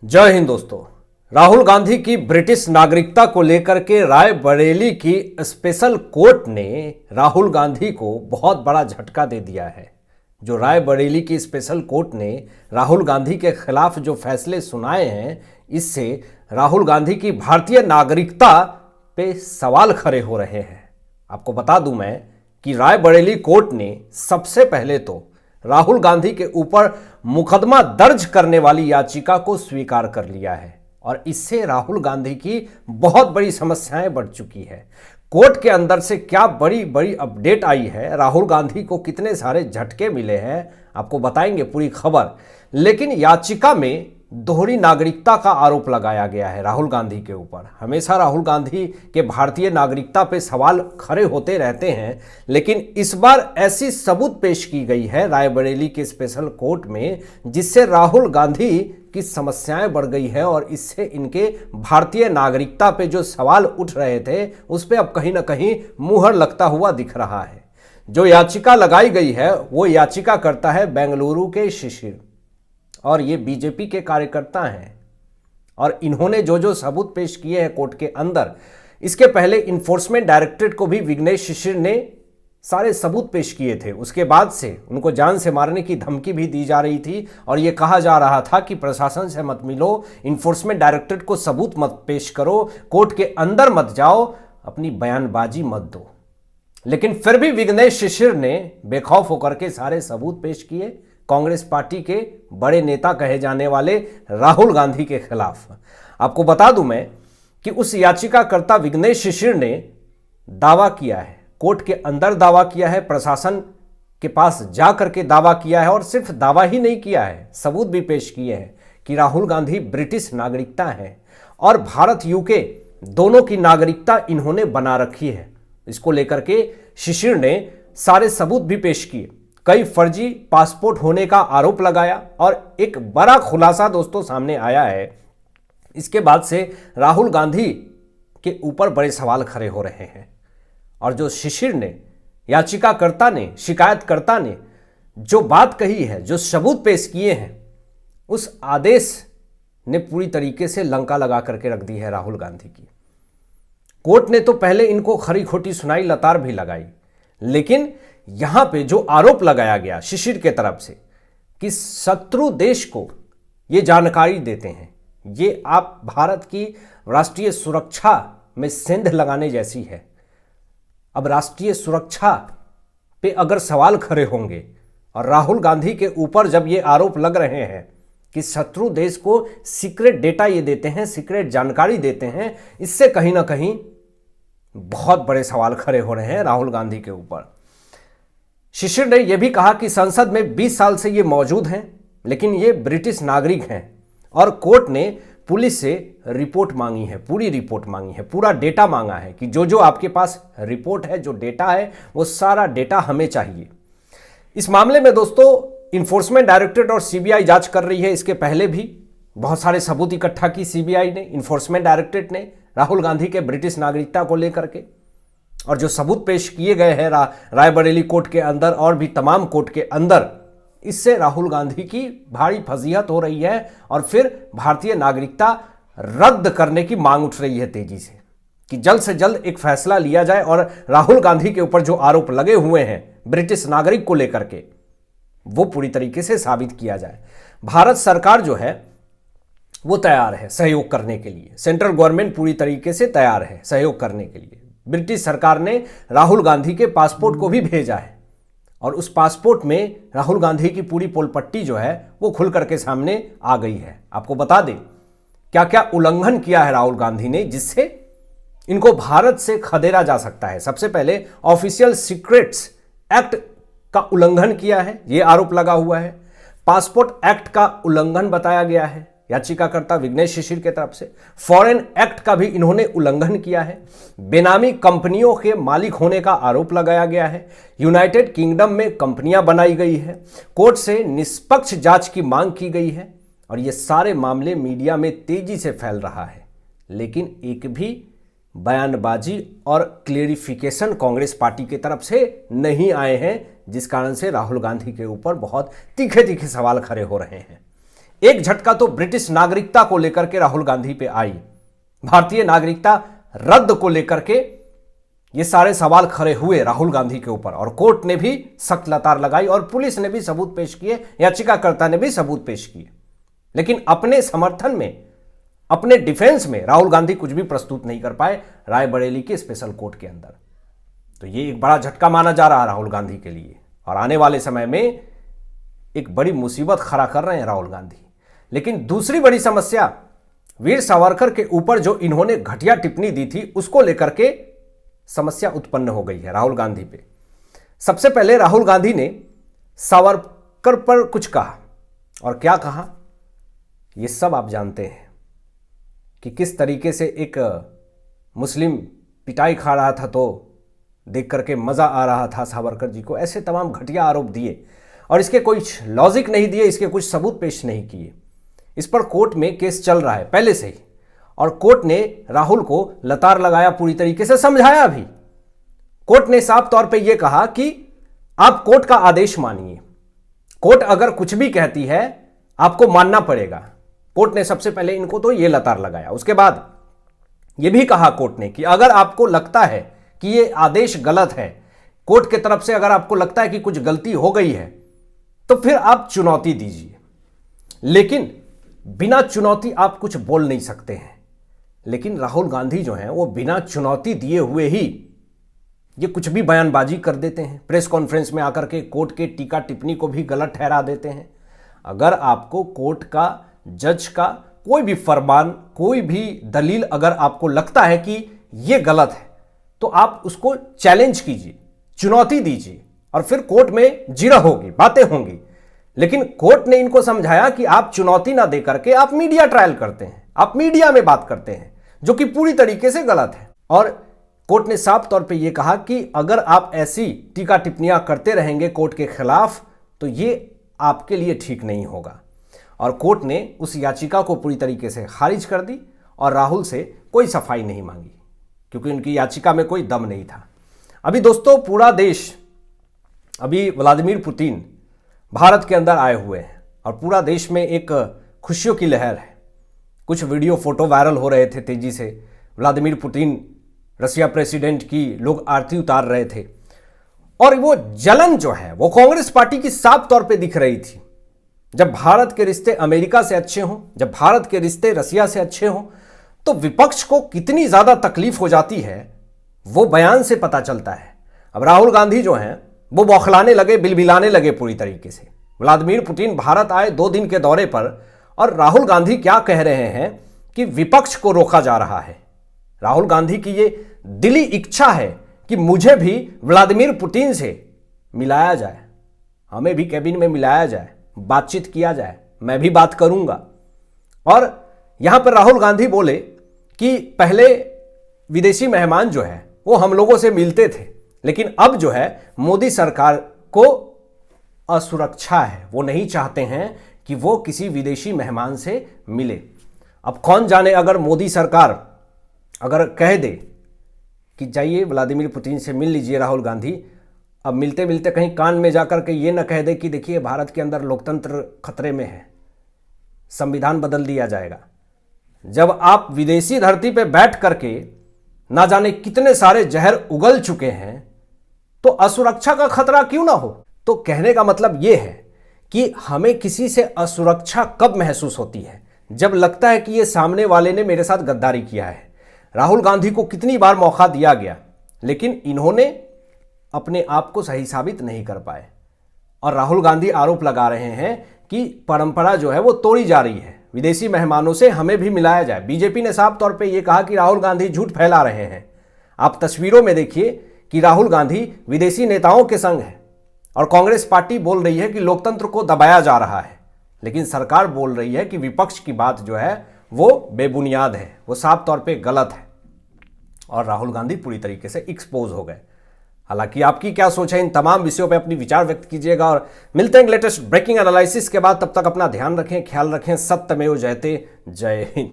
जय हिंद दोस्तों। राहुल गांधी की ब्रिटिश नागरिकता को लेकर के रायबरेली की स्पेशल कोर्ट ने राहुल गांधी को बहुत बड़ा झटका दे दिया है। जो रायबरेली की स्पेशल कोर्ट ने राहुल गांधी के खिलाफ जो फैसले सुनाए हैं, इससे राहुल गांधी की भारतीय नागरिकता पे सवाल खड़े हो रहे हैं। आपको बता दूं मैं कि रायबरेली कोर्ट ने सबसे पहले तो राहुल गांधी के ऊपर मुकदमा दर्ज करने वाली याचिका को स्वीकार कर लिया है और इससे राहुल गांधी की बहुत बड़ी समस्याएं बढ़ चुकी है। कोर्ट के अंदर से क्या बड़ी बड़ी अपडेट आई है, राहुल गांधी को कितने सारे झटके मिले हैं, आपको बताएंगे पूरी खबर। लेकिन याचिका में दोहरी नागरिकता का आरोप लगाया गया है राहुल गांधी के ऊपर। हमेशा राहुल गांधी के भारतीय नागरिकता पे सवाल खड़े होते रहते हैं, लेकिन इस बार ऐसी सबूत पेश की गई है रायबरेली के स्पेशल कोर्ट में जिससे राहुल गांधी की समस्याएं बढ़ गई है और इससे इनके भारतीय नागरिकता पे जो सवाल उठ रहे थे उस पर अब कहीं ना कहीं मुहर लगता हुआ दिख रहा है। जो याचिका लगाई गई है वो याचिका करता है बेंगलुरु के शिशिर, और ये बीजेपी के कार्यकर्ता हैं और इन्होंने जो जो सबूत पेश किए हैं कोर्ट के अंदर, इसके पहले इन्फोर्समेंट डायरेक्टरेट को भी विघ्नेश शिशिर ने सारे सबूत पेश किए थे। उसके बाद से उनको जान से मारने की धमकी भी दी जा रही थी और ये कहा जा रहा था कि प्रशासन से मत मिलो, इन्फोर्समेंट डायरेक्टरेट को सबूत मत पेश करो, कोर्ट के अंदर मत जाओ, अपनी बयानबाजी मत दो। लेकिन फिर भी विघ्नेश शिशिर ने बेखौफ होकर के सारे सबूत पेश किए कांग्रेस पार्टी के बड़े नेता कहे जाने वाले राहुल गांधी के खिलाफ। आपको बता दूं मैं कि उस याचिकाकर्ता विघ्नेश शिशिर ने दावा किया है, कोर्ट के अंदर दावा किया है, प्रशासन के पास जाकर के दावा किया है और सिर्फ दावा ही नहीं किया है, सबूत भी पेश किए हैं कि राहुल गांधी ब्रिटिश नागरिकता है और भारत यूके दोनों की नागरिकता इन्होंने बना रखी है। इसको लेकर के शिशिर ने सारे सबूत भी पेश किए, कई फर्जी पासपोर्ट होने का आरोप लगाया और एक बड़ा खुलासा दोस्तों सामने आया है। इसके बाद से राहुल गांधी के ऊपर बड़े सवाल खड़े हो रहे हैं और जो शिशिर ने, याचिकाकर्ता ने, शिकायतकर्ता ने जो बात कही है, जो सबूत पेश किए हैं, उस आदेश ने पूरी तरीके से लंका लगा करके रख दी है राहुल गांधी की। कोर्ट ने तो पहले इनको खरी खोटी सुनाई, लतार भी लगाई, लेकिन यहां पे जो आरोप लगाया गया शिशिर के तरफ से कि शत्रु देश को ये जानकारी देते हैं, ये आप भारत की राष्ट्रीय सुरक्षा में सेंध लगाने जैसी है। अब राष्ट्रीय सुरक्षा पे अगर सवाल खड़े होंगे और राहुल गांधी के ऊपर जब ये आरोप लग रहे हैं कि शत्रु देश को सीक्रेट डेटा ये देते हैं, सीक्रेट जानकारी देते हैं, इससे कहीं ना कहीं बहुत बड़े सवाल खड़े हो रहे हैं राहुल गांधी के ऊपर। शिशिर ने यह भी कहा कि संसद में 20 साल से ये मौजूद हैं, लेकिन ये ब्रिटिश नागरिक हैं और कोर्ट ने पुलिस से रिपोर्ट मांगी है, पूरी रिपोर्ट मांगी है, पूरा डेटा मांगा है कि जो जो आपके पास रिपोर्ट है, जो डेटा है, वो सारा डेटा हमें चाहिए। इस मामले में दोस्तों इन्फोर्समेंट डायरेक्टरेट और सीबीआई जांच कर रही है। इसके पहले भी बहुत सारे सबूत इकट्ठा की सीबीआई ने, इन्फोर्समेंट डायरेक्टरेट ने राहुल गांधी के ब्रिटिश नागरिकता को लेकर के, और जो सबूत पेश किए गए हैं रायबरेली कोर्ट के अंदर और भी तमाम कोर्ट के अंदर, इससे राहुल गांधी की भारी फजीहत हो रही है और फिर भारतीय नागरिकता रद्द करने की मांग उठ रही है तेजी से कि जल्द से जल्द एक फैसला लिया जाए और राहुल गांधी के ऊपर जो आरोप लगे हुए हैं ब्रिटिश नागरिक को लेकर के, वो पूरी तरीके से साबित किया जाए। भारत सरकार जो है वो तैयार है सहयोग करने के लिए, सेंट्रल गवर्नमेंट पूरी तरीके से तैयार है सहयोग करने के लिए। ब्रिटिश सरकार ने राहुल गांधी के पासपोर्ट को भी भेजा है और उस पासपोर्ट में राहुल गांधी की पूरी पोलपट्टी जो है वो खुल करके सामने आ गई है। आपको बता दें क्या क्या उल्लंघन किया है राहुल गांधी ने जिससे इनको भारत से खदेड़ा जा सकता है। सबसे पहले ऑफिशियल सीक्रेट्स एक्ट का उल्लंघन किया है, यह आरोप लगा हुआ है। पासपोर्ट एक्ट का उल्लंघन बताया गया है याचिकाकर्ता विघ्नेश शिशिर के तरफ से। फॉरेन एक्ट का भी इन्होंने उल्लंघन किया है। बेनामी कंपनियों के मालिक होने का आरोप लगाया गया है। यूनाइटेड किंगडम में कंपनियां बनाई गई है। कोर्ट से निष्पक्ष जांच की मांग की गई है और ये सारे मामले मीडिया में तेजी से फैल रहा है, लेकिन एक भी बयानबाजी और क्लेरिफिकेशन कांग्रेस पार्टी की तरफ से नहीं आए हैं, जिस कारण से राहुल गांधी के ऊपर बहुत तीखे तीखे सवाल खड़े हो रहे हैं। एक झटका तो ब्रिटिश नागरिकता को लेकर के राहुल गांधी पे आई। भारतीय नागरिकता रद्द को लेकर के ये सारे सवाल खड़े हुए राहुल गांधी के ऊपर, और कोर्ट ने भी सख्त लतार लगाई और पुलिस ने भी सबूत पेश किए, याचिकाकर्ता ने भी सबूत पेश किए। लेकिन अपने समर्थन में, अपने डिफेंस में राहुल गांधी कुछ भी प्रस्तुत नहीं कर पाए रायबरेली के स्पेशल कोर्ट के अंदर। तो ये एक बड़ा झटका माना जा रहा है राहुल गांधी के लिए, और आने वाले समय में एक बड़ी मुसीबत खड़ा कर रहे हैं राहुल गांधी। लेकिन दूसरी बड़ी समस्या, वीर सावरकर के ऊपर जो इन्होंने घटिया टिप्पणी दी थी, उसको लेकर के समस्या उत्पन्न हो गई है राहुल गांधी पे। सबसे पहले राहुल गांधी ने सावरकर पर कुछ कहा, और क्या कहा ये सब आप जानते हैं कि किस तरीके से एक मुस्लिम पिटाई खा रहा था तो देख करके मजा आ रहा था सावरकर जी को। ऐसे तमाम घटिया आरोप दिए और इसके कोई लॉजिक नहीं दिए, इसके कुछ सबूत पेश नहीं किए। इस पर कोर्ट में केस चल रहा है पहले से ही, और कोर्ट ने राहुल को लतार लगाया, पूरी तरीके से समझाया भी। कोर्ट ने साफ तौर पे यह कहा कि आप कोर्ट का आदेश मानिए, कोर्ट अगर कुछ भी कहती है आपको मानना पड़ेगा। कोर्ट ने सबसे पहले इनको तो यह लतार लगाया। उसके बाद यह भी कहा कोर्ट ने कि अगर आपको लगता है कि यह आदेश गलत है, कोर्ट की तरफ से अगर आपको लगता है कि कुछ गलती हो गई है, तो फिर आप चुनौती दीजिए, लेकिन बिना चुनौती आप कुछ बोल नहीं सकते हैं। लेकिन राहुल गांधी जो हैं वो बिना चुनौती दिए हुए ही ये कुछ भी बयानबाजी कर देते हैं। प्रेस कॉन्फ्रेंस में आकर के कोर्ट के टीका टिप्पणी को भी गलत ठहरा देते हैं। अगर आपको कोर्ट का, जज का कोई भी फरमान, कोई भी दलील अगर आपको लगता है कि ये गलत है, तो आप उसको चैलेंज कीजिए, चुनौती दीजिए, और फिर कोर्ट में जिरह होगी, बातें होंगी। लेकिन कोर्ट ने इनको समझाया कि आप चुनौती ना दे करके आप मीडिया ट्रायल करते हैं, आप मीडिया में बात करते हैं, जो कि पूरी तरीके से गलत है। और कोर्ट ने साफ तौर पे यह कहा कि अगर आप ऐसी टीका टिप्पणियां करते रहेंगे कोर्ट के खिलाफ, तो ये आपके लिए ठीक नहीं होगा। और कोर्ट ने उस याचिका को पूरी तरीके से खारिज कर दी और राहुल से कोई सफाई नहीं मांगी, क्योंकि उनकी याचिका में कोई दम नहीं था। अभी दोस्तों पूरा देश, अभी व्लादिमीर पुतिन भारत के अंदर आए हुए हैं और पूरा देश में एक खुशियों की लहर है। कुछ वीडियो फोटो वायरल हो रहे थे तेजी से, व्लादिमीर पुतिन रशिया प्रेसिडेंट की लोग आरती उतार रहे थे, और वो जलन जो है वो कांग्रेस पार्टी की साफ तौर पे दिख रही थी। जब भारत के रिश्ते अमेरिका से अच्छे हों, जब भारत के रिश्ते रशिया से अच्छे हों, तो विपक्ष को कितनी ज्यादा तकलीफ हो जाती है वो बयान से पता चलता है। अब राहुल गांधी जो हैं वो बौखलाने लगे, बिलबिलाने लगे पूरी तरीके से। व्लादिमीर पुतिन भारत आए 2 दिन के दौरे पर, और राहुल गांधी क्या कह रहे हैं कि विपक्ष को रोका जा रहा है। राहुल गांधी की ये दिली इच्छा है कि मुझे भी व्लादिमीर पुतिन से मिलाया जाए, हमें भी कैबिन में मिलाया जाए, बातचीत किया जाए, मैं भी बात करूंगा। और यहां पर राहुल गांधी बोले कि पहले विदेशी मेहमान जो है वो हम लोगों से मिलते थे, लेकिन अब जो है मोदी सरकार को असुरक्षा है, वो नहीं चाहते हैं कि वो किसी विदेशी मेहमान से मिले। अब कौन जाने अगर मोदी सरकार अगर कह दे कि जाइए व्लादिमीर पुतिन से मिल लीजिए राहुल गांधी, अब मिलते मिलते कहीं कान में जाकर के ये न कह दे कि देखिए भारत के अंदर लोकतंत्र खतरे में है, संविधान बदल दिया जाएगा। जब आप विदेशी धरती पे बैठ करके ना जाने कितने सारे जहर उगल चुके हैं, तो असुरक्षा का खतरा क्यों ना हो। तो कहने का मतलब यह है कि हमें किसी से असुरक्षा कब महसूस होती है, जब लगता है कि ये सामने वाले ने मेरे साथ गद्दारी किया है। राहुल गांधी को कितनी बार मौका दिया गया, लेकिन इन्होंने अपने आप को सही साबित नहीं कर पाए। और राहुल गांधी आरोप लगा रहे हैं कि परंपरा जो है वो तोड़ी जा रही है, विदेशी मेहमानों से हमें भी मिलाया जाए। बीजेपी ने साफ तौर पे ये कहा कि राहुल गांधी झूठ फैला रहे हैं। आप तस्वीरों में देखिए कि राहुल गांधी विदेशी नेताओं के संग है, और कांग्रेस पार्टी बोल रही है कि लोकतंत्र को दबाया जा रहा है, लेकिन सरकार बोल रही है कि विपक्ष की बात जो है वो बेबुनियाद है, वो साफ तौर पे गलत है। और राहुल गांधी पूरी तरीके से एक्सपोज हो गए। हालांकि आपकी क्या सोच है इन तमाम विषयों पे अपनी विचार व्यक्त कीजिएगा, और मिलते हैं लेटेस्ट ब्रेकिंग एनालिसिस के बाद। तब तक अपना ध्यान रखें, ख्याल रखें। सत्यमेव जयते। जय हिंद।